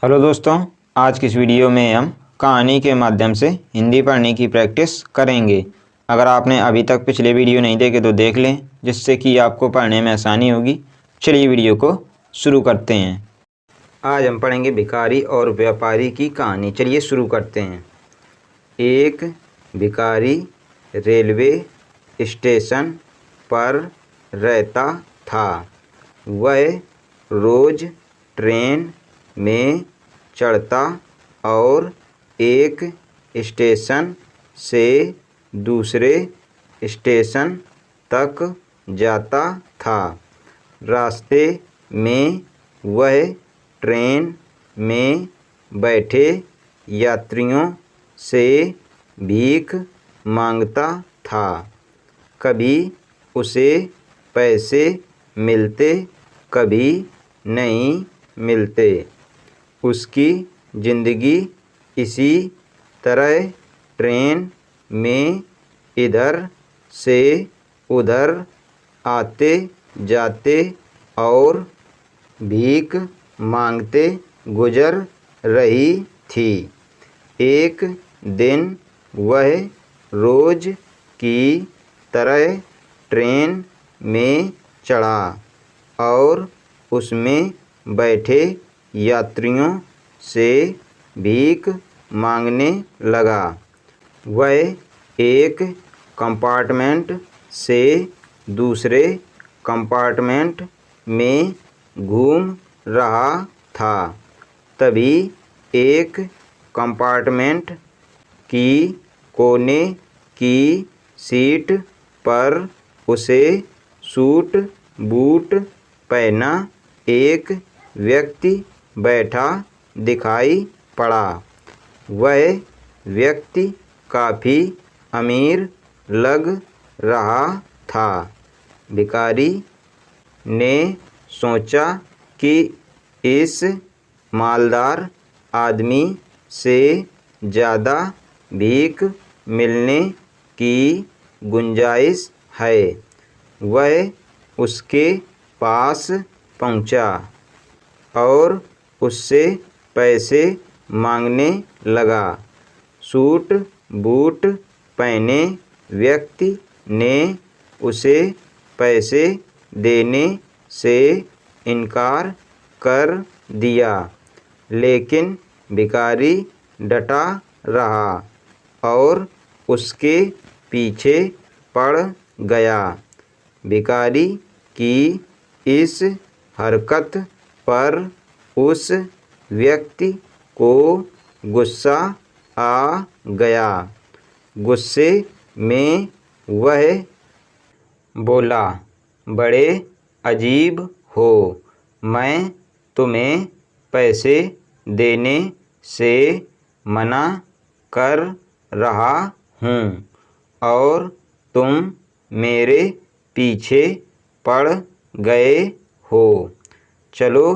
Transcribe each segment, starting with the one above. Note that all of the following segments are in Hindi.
हेलो दोस्तों, आज की इस वीडियो में हम कहानी के माध्यम से हिंदी पढ़ने की प्रैक्टिस करेंगे। अगर आपने अभी तक पिछले वीडियो नहीं देखे तो देख लें, जिससे कि आपको पढ़ने में आसानी होगी। चलिए वीडियो को शुरू करते हैं। आज हम पढ़ेंगे भिखारी और व्यापारी की कहानी। चलिए शुरू करते हैं। एक भिखारी रेलवे स्टेशन पर रहता था। वह रोज़ ट्रेन में चढ़ता और एक स्टेशन से दूसरे स्टेशन तक जाता था। रास्ते में वह ट्रेन में बैठे यात्रियों से भीख मांगता था। कभी उसे पैसे मिलते, कभी नहीं मिलते। उसकी ज़िंदगी इसी तरह ट्रेन में इधर से उधर आते जाते और भीख मांगते गुजर रही थी। एक दिन वह रोज़ की तरह ट्रेन में चढ़ा और उसमें बैठे यात्रियों से भीख मांगने लगा। वह एक कंपार्टमेंट से दूसरे कंपार्टमेंट में घूम रहा था। तभी एक कंपार्टमेंट की कोने की सीट पर उसे सूट बूट पहना एक व्यक्ति बैठा दिखाई पड़ा। वह व्यक्ति काफ़ी अमीर लग रहा था। भिखारी ने सोचा कि इस मालदार आदमी से ज़्यादा भीख मिलने की गुंजाइश है। वह उसके पास पहुंचा और उससे पैसे मांगने लगा। सूट बूट पहने व्यक्ति ने उसे पैसे देने से इनकार कर दिया, लेकिन भिखारी डटा रहा और उसके पीछे पड़ गया। भिखारी की इस हरकत पर उस व्यक्ति को गुस्सा आ गया। गुस्से में वह बोला, बड़े अजीब हो, मैं तुम्हें पैसे देने से मना कर रहा हूँ और तुम मेरे पीछे पड़ गए हो। चलो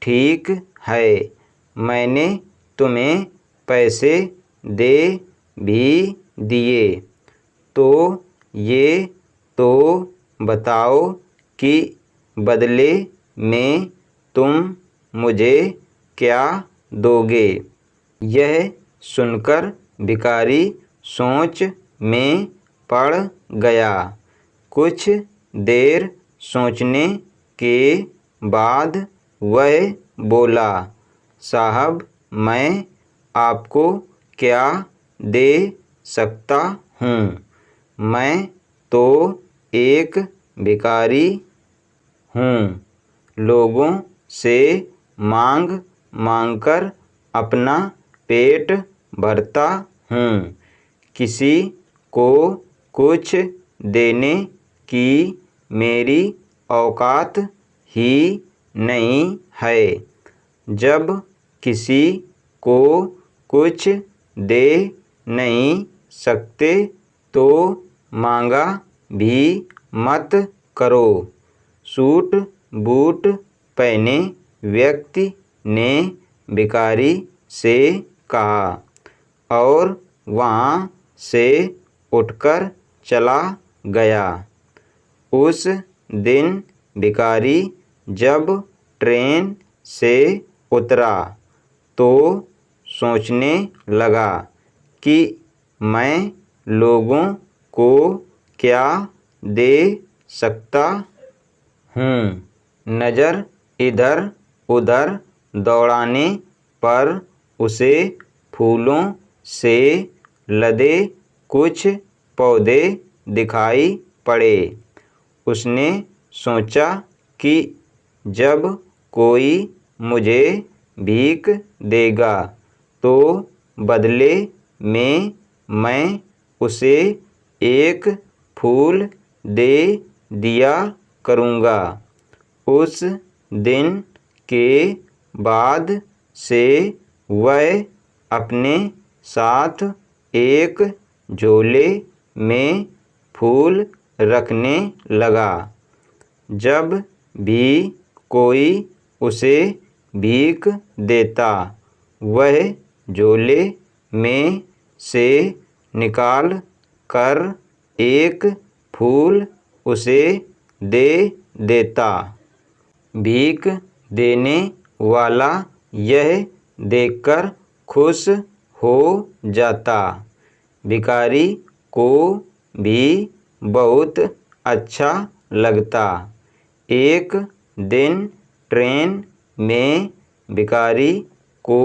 ठीक है, मैंने तुम्हें पैसे दे भी दिए, तो ये तो बताओ कि बदले में तुम मुझे क्या दोगे। यह सुनकर भिखारी सोच में पड़ गया। कुछ देर सोचने के बाद वह बोला, साहब, मैं आपको क्या दे सकता हूँ। मैं तो एक भिखारी हूँ। लोगों से मांग मांगकर अपना पेट भरता हूँ। किसी को कुछ देने की मेरी औकात ही नहीं है। जब किसी को कुछ दे नहीं सकते तो मांगा भी मत करो। सूट बूट पहने व्यक्ति ने भिखारी से कहा और वहाँ से उठकर चला गया। उस दिन भिखारी जब ट्रेन से उतरा तो सोचने लगा कि मैं लोगों को क्या दे सकता हूँ। नज़र इधर उधर दौड़ाने पर उसे फूलों से लदे कुछ पौधे दिखाई पड़े। उसने सोचा कि जब कोई मुझे भीख देगा तो बदले में मैं उसे एक फूल दे दिया करूँगा। उस दिन के बाद से वह अपने साथ एक झोले में फूल रखने लगा। जब भी कोई उसे भीख देता वह झोले में से निकाल कर एक फूल उसे दे देता। भीख देने वाला यह देखकर खुश हो जाता। भिखारी को भी बहुत अच्छा लगता। एक दिन ट्रेन में भिखारी को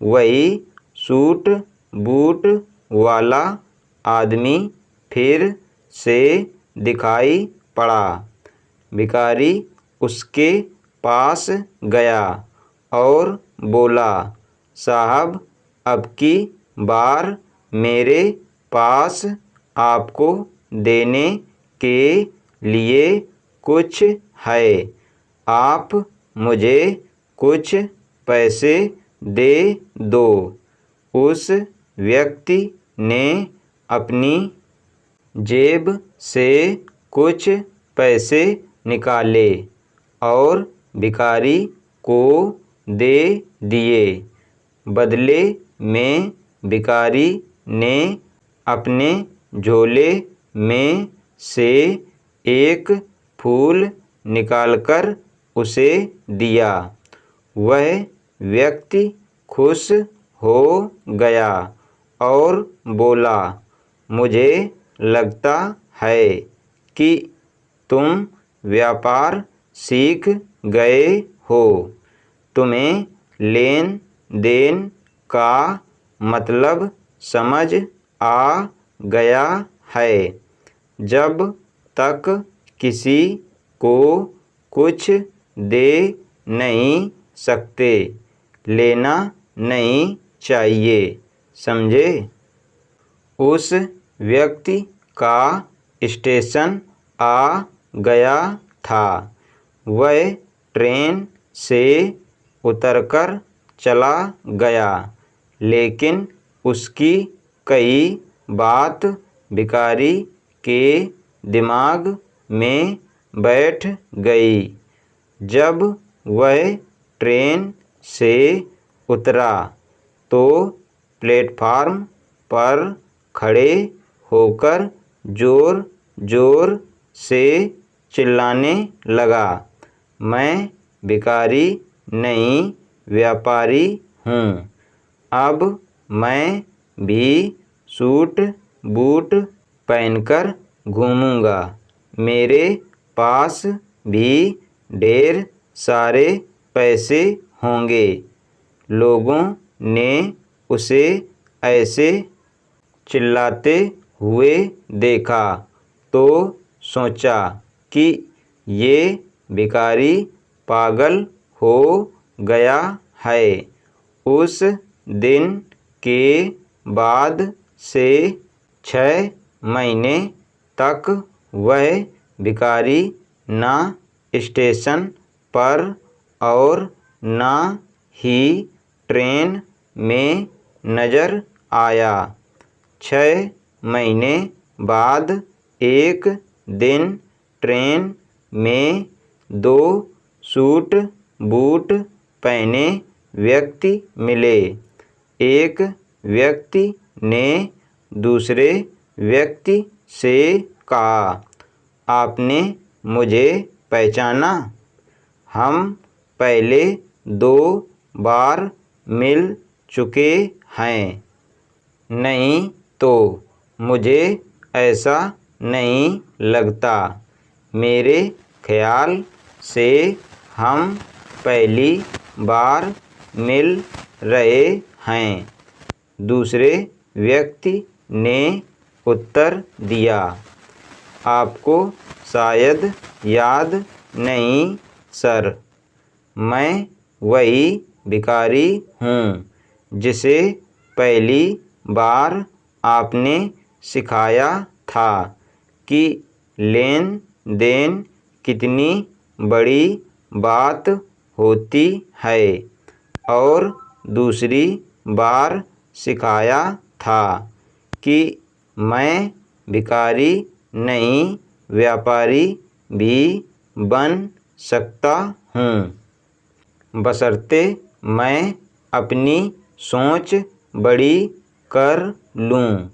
वही सूट बूट वाला आदमी फिर से दिखाई पड़ा। भिखारी उसके पास गया और बोला, साहब, अब की बार मेरे पास आपको देने के लिए कुछ है। आप मुझे कुछ पैसे दे दो। उस व्यक्ति ने अपनी जेब से कुछ पैसे निकाले और भिखारी को दे दिए। बदले में भिखारी ने अपने झोले में से एक फूल निकालकर उसे दिया। वह व्यक्ति खुश हो गया और बोला, मुझे लगता है कि तुम व्यापार सीख गए हो। तुम्हें लेन देन का मतलब समझ आ गया है। जब तक किसी को कुछ दे नहीं सकते, लेना नहीं चाहिए, समझे। उस व्यक्ति का स्टेशन आ गया था। वह ट्रेन से उतरकर चला गया, लेकिन उसकी कई बात भिखारी के दिमाग में बैठ गई। जब वह ट्रेन से उतरा तो प्लेटफार्म पर खड़े होकर जोर जोर से चिल्लाने लगा, मैं भिखारी नहीं, व्यापारी हूँ। अब मैं भी सूट बूट पहनकर घूमूंगा। मेरे पास भी ढेर सारे पैसे होंगे। लोगों ने उसे ऐसे चिल्लाते हुए देखा तो सोचा कि ये भिखारी पागल हो गया है। उस दिन के बाद से 6 महीने तक वह भिखारी ना स्टेशन पर और ना ही ट्रेन में नज़र आया। 6 महीने बाद एक दिन ट्रेन में 2 सूट बूट पहने व्यक्ति मिले। एक व्यक्ति ने दूसरे व्यक्ति से कहा, आपने मुझे पहचाना? हम पहले 2 बार मिल चुके हैं। नहीं तो मुझे ऐसा नहीं लगता। मेरे ख्याल से हम पहली बार मिल रहे हैं। दूसरे व्यक्ति ने उत्तर दिया। आपको शायद याद नहीं सर, मैं वही भिखारी हूँ जिसे पहली बार आपने सिखाया था कि लेन देन कितनी बड़ी बात होती है, और दूसरी बार सिखाया था कि मैं भिखारी नहीं व्यापारी भी बन सकता हूँ, बशर्ते मैं अपनी सोच बड़ी कर लूँ।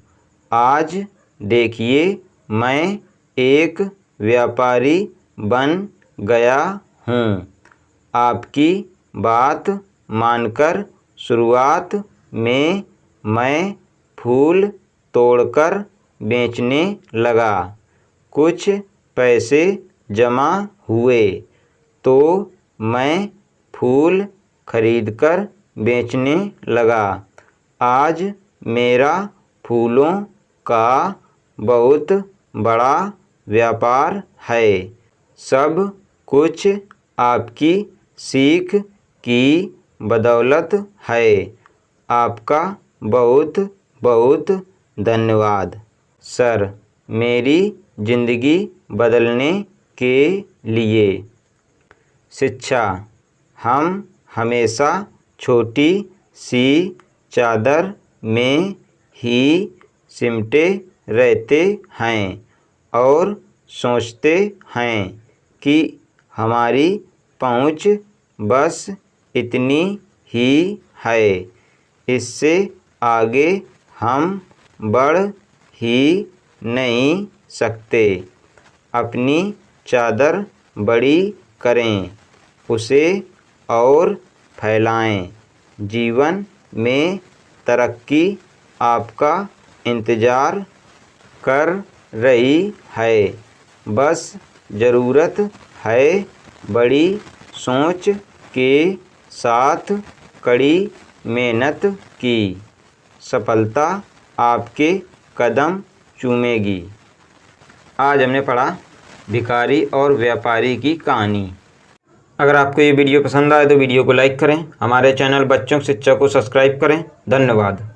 आज देखिए मैं एक व्यापारी बन गया हूँ। आपकी बात मानकर शुरुआत में मैं फूल तोड़कर बेचने लगा। कुछ पैसे जमा हुए तो मैं फूल खरीदकर बेचने लगा। आज मेरा फूलों का बहुत बड़ा व्यापार है। सब कुछ आपकी सीख की बदौलत है। आपका बहुत बहुत धन्यवाद सर, मेरी ज़िंदगी बदलने के लिए। शिक्षा। हम हमेशा छोटी सी चादर में ही सिमटे रहते हैं और सोचते हैं कि हमारी पहुँच बस इतनी ही है, इससे आगे हम बढ़ ही नहीं सकते। अपनी चादर बड़ी करें, उसे और फैलाएं। जीवन में तरक्की आपका इंतज़ार कर रही है। बस ज़रूरत है बड़ी सोच के साथ कड़ी मेहनत की। सफलता आपके कदम चूमेगी। आज हमने पढ़ा भिखारी और व्यापारी की कहानी। अगर आपको ये वीडियो पसंद आए तो वीडियो को लाइक करें। हमारे चैनल बच्चों की शिक्षा को सब्सक्राइब करें। धन्यवाद।